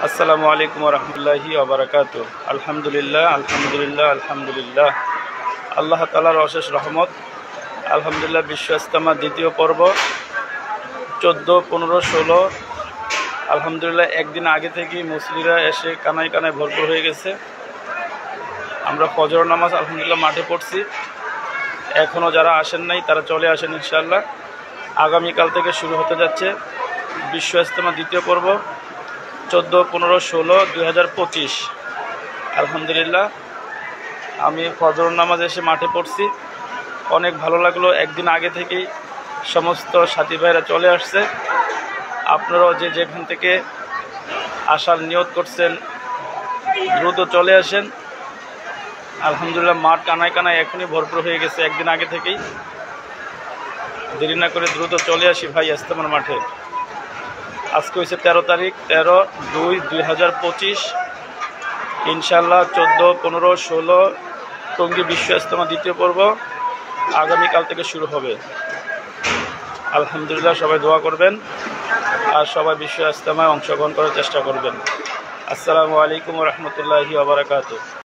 আসসালামু আলাইকুম রহমতুল্লাহি ওয়া আলহামদুলিল্লাহ আলহামদুলিল্লাহ আলহামদুলিল্লাহ। আল্লাহ তাআলার অশেষ রহমত। আলহামদুলিল্লাহ, বিশ্ব ইজতেমা দ্বিতীয় পর্ব 14, 15, 16 আলহামদুলিল্লাহ একদিন আগে থেকেই মুসলিরা এসে কানায় কানায় ভরপুর হয়ে গেছে। আমরা ফজর নামাজ আলহামদুলিল্লাহ মাঠে পড়ছি। এখনও যারা আসেন নাই তারা চলে আসেন ইনশাআল্লাহ। আগামীকাল থেকে শুরু হতে যাচ্ছে বিশ্ব ইজতেমা দ্বিতীয় পর্ব 14, 15, 16, 2025। আলহামদুলিল্লাহ, আমি ফজর নামাজ এসে মাঠে পড়ছি, অনেক ভালো লাগলো। একদিন আগে থেকেই সমস্ত সাথী ভাইরা চলে আসছে। আপনারাও যে যেখান থেকে আসার নিয়ত করছেন দ্রুত চলে আসেন। আলহামদুলিল্লাহ, মাঠ কানায় কানায় এখনই ভরপুর হয়ে গেছে একদিন আগে থেকেই। দেরি না করে দ্রুত চলে আসি ভাই ইজতেমার মাঠে। আজকে হয়েছে 13 তারিখ, 13/2/2025। ইনশাআল্লাহ 14, 15, 16 টঙ্গী বিশ্ব ইজতেমা দ্বিতীয় পর্ব আগামীকাল থেকে শুরু হবে। আলহামদুলিল্লাহ, সবাই দোয়া করবেন আর সবাই বিশ্ব ইজতেমায় অংশগ্রহণ করার চেষ্টা করবেন। আসসালামু আলাইকুম রহমতুল্লাহি ওয়া বারাকাতুহু।